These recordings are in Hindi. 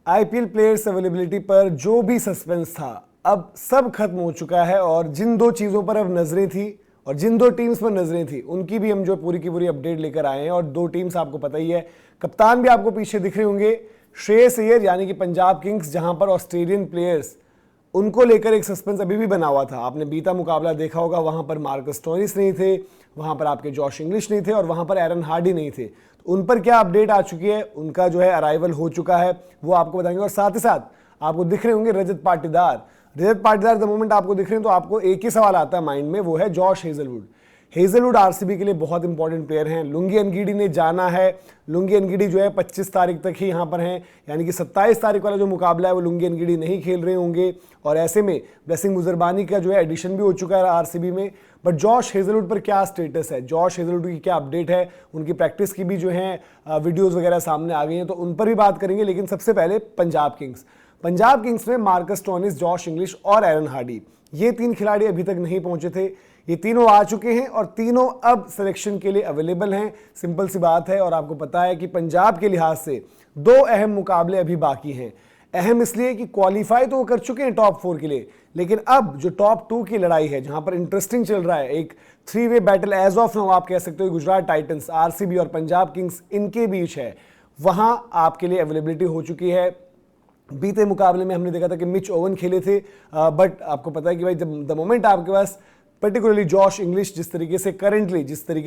आईपीएल प्लेयर्स अवेलेबिलिटी पर जो भी सस्पेंस था अब सब खत्म हो चुका है और जिन दो चीज़ों पर अब नजरें थी और जिन दो टीम्स पर नजरें थी उनकी भी हम जो पूरी की पूरी अपडेट लेकर आए हैं। और दो टीम्स आपको पता ही है, कप्तान भी आपको पीछे दिख रहे होंगे, श्रेयस अय्यर यानी कि पंजाब किंग्स, जहां पर ऑस्ट्रेलियन प्लेयर्स उनको लेकर एक सस्पेंस अभी भी बना हुआ था। आपने बीता मुकाबला देखा होगा, वहां पर मार्कस स्टोइनिस नहीं थे, वहां पर आपके जॉश इंग्लिश नहीं थे और वहां पर एरन हार्डी नहीं थे। तो उन पर क्या अपडेट आ चुकी है, उनका जो है अराइवल हो चुका है, वो आपको बताएंगे। और साथ ही साथ आपको दिख रहे होंगे रजत पाटीदार द मोमेंट आपको दिख रहे हैं तो आपको एक ही सवाल आता है माइंड में, वो है जॉश हेजलवुड आरसीबी के लिए बहुत इंपॉर्टेंट प्लेयर हैं। लुंगी एनगीडी ने जाना है, लुंगी एनगीडी जो है 25 तारीख तक ही यहाँ पर हैं, यानी कि 27 तारीख वाला जो मुकाबला है वो लुंगी एनगीडी नहीं खेल रहे होंगे। और ऐसे में ब्लेसिंग मुजरबानी का जो है एडिशन भी हो चुका है आरसीबी में। बट जॉश हेजलवुड पर क्या स्टेटस है, जॉश हेजलवुड की क्या अपडेट है, उनकी प्रैक्टिस की भी जो है वीडियोज़ वगैरह सामने आ गई हैं, तो उन पर भी बात करेंगे। लेकिन सबसे पहले पंजाब किंग्स में मार्कस स्टोइनिस, जॉश इंग्लिश और एरन हार्डी, ये तीन खिलाड़ी अभी तक नहीं पहुंचे थे। ये तीनों आ चुके हैं और तीनों अब सिलेक्शन के लिए अवेलेबल हैं। सिंपल सी बात है। और आपको पता है कि पंजाब के लिहाज से दो अहम मुकाबले अभी बाकी हैं। अहम इसलिए कि क्वालिफाई तो वो कर चुके हैं टॉप 4 के लिए, लेकिन अब जो टॉप 2 की लड़ाई है, जहां पर इंटरेस्टिंग चल रहा है, एक 3-वे बैटल एज ऑफ नाउ आप कह सकते हो, गुजरात टाइटंस, आरसीबी और पंजाब किंग्स इनके बीच है, वहां आपके लिए अवेलेबिलिटी हो चुकी है। बीते मुकाबले में हमने देखा था कि मिच ओवन खेले थे, बट आपको पता है कि भाई द मोमेंट आपके पास पर्टिकुलरली जॉश इंग्लिश जिस तरीके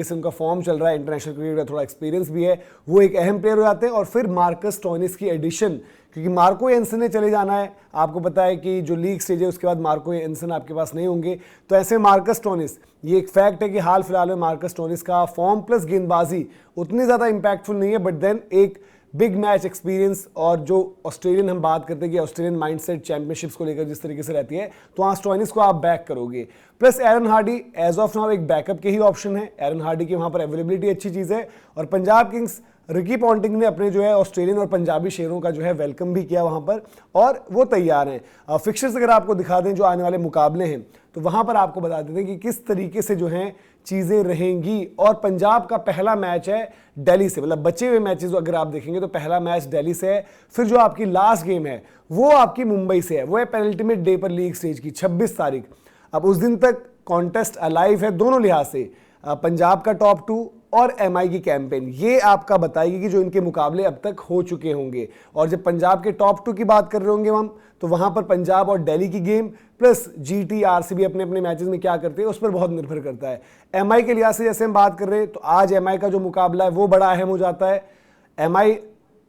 से उनका फॉर्म चल रहा है, इंटरनेशनल क्रिकेट का थोड़ा एक्सपीरियंस भी है, वो एक अहम प्लेयर हो जाते हैं। और फिर मार्कस स्टोइनिस की एडिशन, क्योंकि मार्को एंसन ने चले जाना है, आपको पता है कि जो लीग स्टेज है उसके बाद मार्को एंसन आपके पास नहीं होंगे। तो ऐसे मार्कस स्टोइनिस, ये एक फैक्ट है कि हाल फिलहाल में मार्कस स्टोइनिस का फॉर्म प्लस गेंदबाजी उतनी ज़्यादा इंपैक्टफुल नहीं है, बट देन एक बिग मैच एक्सपीरियंस और जो ऑस्ट्रेलियन हम बात करते हैं कि ऑस्ट्रेलियन माइंडसेट चैंपियनशिप्स को लेकर जिस तरीके से रहती है, तो वहाँ स्टोइनिस को आप बैक करोगे। Plus Aaron Hardy as of now एक बैकअप के ही ऑप्शन है। एरन हार्डी की वहाँ पर अवेलेबिलिटी अच्छी चीज़ है। और पंजाब किंग्स, रिकी पॉन्टिंग ने अपने जो है ऑस्ट्रेलियन और पंजाबी शेयरों का जो है वेलकम भी किया वहाँ पर, और वो तैयार हैं। फिक्चर्स अगर आपको दिखा दें जो आने वाले मुकाबले हैं, तो वहाँ पर आपको बता देते हैं कि किस तरीके से जो हैं चीज़ें रहेंगी। और पंजाब का पहला मैच है दिल्ली से, मतलब बचे हुए मैचेस अगर आप देखेंगे तो पहला मैच दिल्ली से है। फिर जो आपकी लास्ट गेम है वो आपकी मुंबई से है, वो है पेनल्टीमेट डे पर लीग स्टेज की 26 तारीख। अब उस दिन तक कॉन्टेस्ट अलाइव है दोनों लिहाज से, पंजाब का टॉप 2 और एमआई की कैंपेन, ये आपका बताएगी कि जो इनके मुकाबले अब तक हो चुके होंगे। और जब पंजाब के टॉप 2 की बात कर रहे होंगे हम, तो वहां पर पंजाब और दिल्ली की गेम प्लस जीटी आरसीबी अपने अपने मैचेस में क्या करते हैं उस पर बहुत निर्भर करता है। एमआई के लिहाज से जैसे हम बात कर रहे हैं, तो आज एमआई का जो मुकाबला है वो बड़ा अहम हो जाता है। एमआई,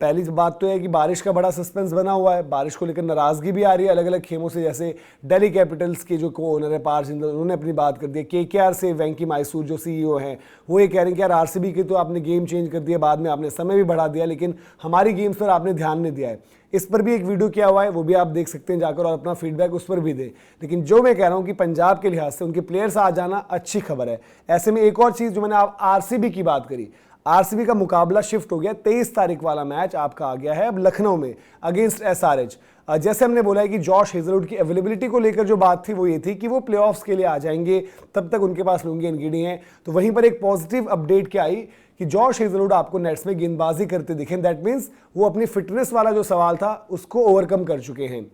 पहली बात तो है कि बारिश का बड़ा सस्पेंस बना हुआ है, बारिश को लेकर नाराजगी भी आ रही है अलग अलग खेमों से। जैसे दिल्ली कैपिटल्स के जो को ओनर है पार जिंदल, उन्होंने अपनी बात कर दी है। केकेआर से वेंकी मैसूर जो सीईओ हैं, वो ये कह रहे हैं कि यार आरसीबी की तो आपने गेम चेंज कर दिया, बाद में आपने समय भी बढ़ा दिया, लेकिन हमारी गेम्स पर आपने ध्यान नहीं दिया है। इस पर भी एक वीडियो किया हुआ है, वो भी आप देख सकते हैं जाकर और अपना फीडबैक उस पर भी दें। लेकिन जो मैं कह रहा हूँ कि पंजाब के लिहाज से उनके प्लेयर्स आ जाना अच्छी खबर है। ऐसे में एक और चीज़ जो मैंने आरसीबी की बात करी, आरसीबी का मुकाबला शिफ्ट हो गया, 23 तारीख वाला मैच आपका आ गया है अब लखनऊ में अगेंस्ट एसआरएच। जैसे हमने बोला है कि जॉश हेजलवुड की अवेलेबिलिटी को लेकर जो बात थी वो ये थी कि वो प्लेऑफ्स के लिए आ जाएंगे, तब तक उनके पास लुंगी एनगीडी हैं। तो वहीं पर एक पॉजिटिव अपडेट क्या आई कि जॉश हेजलवुड आपको नेट्स में गेंदबाजी करते दिखें। दैट मीन्स वो अपनी फिटनेस वाला जो सवाल था उसको ओवरकम कर चुके हैं।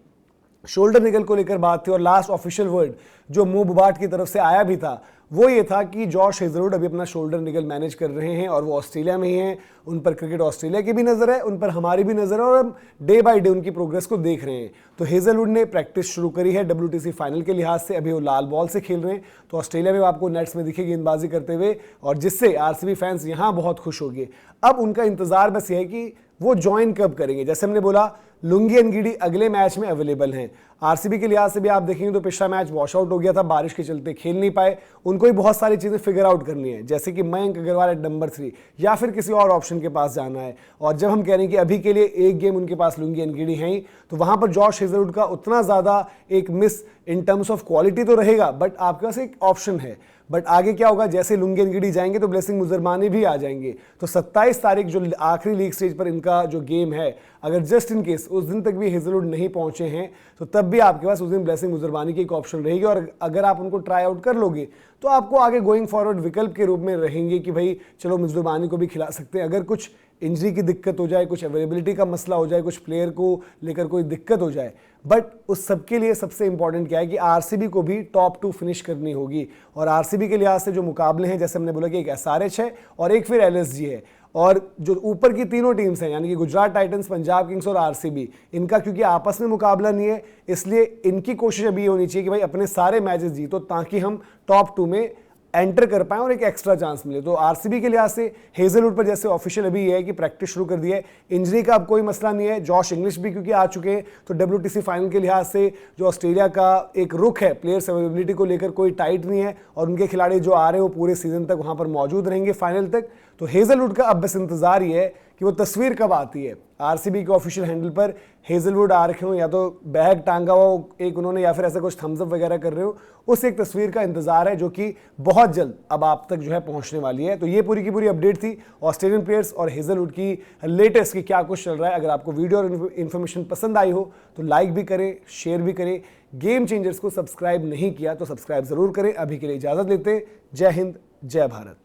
शोल्डर निगल को लेकर बात थी और लास्ट ऑफिशियल वर्ड जो मो बुबाट की तरफ से आया भी था वो ये था कि जॉश हेजलवुड अभी अपना शोल्डर निगल मैनेज कर रहे हैं और वो ऑस्ट्रेलिया में ही हैं। उन पर क्रिकेट ऑस्ट्रेलिया की भी नज़र है, उन पर हमारी भी नज़र है, और हम डे बाय डे उनकी प्रोग्रेस को देख रहे हैं। तो हेजलवुड ने प्रैक्टिस शुरू करी है WTC फाइनल के लिहाज से, अभी वो लाल बॉल से खेल रहे हैं, तो ऑस्ट्रेलिया में आपको नेट्स में दिखे गेंदबाजी करते हुए, और जिससे आरसीबी फैंस यहाँ बहुत खुश हो गए। अब उनका इंतजार बस ये है कि वो ज्वाइन कब करेंगे। जैसे हमने बोला लुंगी एनगीडी अगले मैच में अवेलेबल हैं। आरसीबी के लिहाज से भी आप देखेंगे तो पिछला मैच वॉश आउट हो गया था, बारिश के चलते खेल नहीं पाए। उनको भी बहुत सारी चीज़ें फिगर आउट करनी है, जैसे कि मयंक अग्रवाल एट नंबर 3 या फिर किसी और ऑप्शन के पास जाना है। और जब हम कह रहे हैं कि अभी के लिए एक गेम उनके पास लुंगी एनगीडी है ही, तो वहाँ पर जॉश हेजलवुड का उतना ज़्यादा एक miss in terms of quality तो रहेगा, बट आपके पास एक ऑप्शन है। बट आगे क्या होगा, जैसे लुंगी एनगीडी जाएंगे तो ब्लेसिंग मुजरबानी भी आ जाएंगे। तो 27 तारीख जो आखिरी लीग स्टेज पर इनका जो गेम है, अगर जस्ट इन केस उस दिन तक भी हेजलवुड नहीं पहुंचे हैं, तो तब भी आपके पास उस दिन ब्लेसिंग मुजरबानी की एक ऑप्शन रहेगी। और अगर आप उनको ट्राई आउट कर लोगे तो आपको आगे गोइंग फॉरवर्ड विकल्प के रूप में रहेंगे कि भाई चलो मुजरबानी को भी खिला सकते हैं। अगर कुछ इंजरी की दिक्कत हो जाए, कुछ अवेलेबिलिटी का मसला हो जाए, कुछ प्लेयर को लेकर कोई दिक्कत हो जाए, बट उस सबके लिए सबसे इंपॉर्टेंट क्या है कि आरसीबी को भी टॉप 2 फिनिश करनी होगी। और आरसीबी के लिहाज से जो मुकाबले हैं, जैसे हमने बोला कि एक एसआरएच है और एक फिर एलएसजी है, और जो ऊपर की तीनों टीम्स हैं यानी कि गुजरात टाइटंस, पंजाब किंग्स और आरसीबी, इनका क्योंकि आपस में मुकाबला नहीं है, इसलिए इनकी कोशिश अभी ये होनी चाहिए कि भाई अपने सारे मैचेस जीतो ताकि हम टॉप 2 में एंटर कर पाएं और एक एक्स्ट्रा चांस मिले। तो आरसीबी के लिहाज से हेजलवुड पर जैसे ऑफिशियल अभी ये है कि प्रैक्टिस शुरू कर दी है, इंजरी का अब कोई मसला नहीं है। जॉश इंग्लिश भी क्योंकि आ चुके हैं, तो डब्ल्यूटीसी फाइनल के लिहाज से जो ऑस्ट्रेलिया का एक रुख है प्लेयर्स अवेलेबिलिटी को लेकर कोई टाइट नहीं है, और उनके खिलाड़ी जो आ रहे हैं वो पूरे सीजन तक वहां पर मौजूद रहेंगे फाइनल तक। तो हेजलवुड का अब बस इंतजार ये है कि वो तस्वीर कब आती है आरसीबी के ऑफिशियल हैंडल पर, हेजलवुड आ रखे हो या तो बैग टांगा हो एक उन्होंने, या फिर ऐसा कुछ थम्स अप वगैरह कर रहे हो, उस एक तस्वीर का इंतजार है जो कि बहुत जल्द अब आप तक जो है पहुंचने वाली है। तो ये पूरी की पूरी अपडेट थी ऑस्ट्रेलियन प्लेयर्स और हेजलवुड की लेटेस्ट की क्या कुछ चल रहा है। अगर आपको वीडियो और इन्फॉर्मेशन पसंद आई हो तो लाइक भी करें, शेयर भी करें। गेम चेंजर्स को सब्सक्राइब नहीं किया तो सब्सक्राइब जरूर करें। अभी के लिए इजाजत लेते, जय हिंद, जय भारत।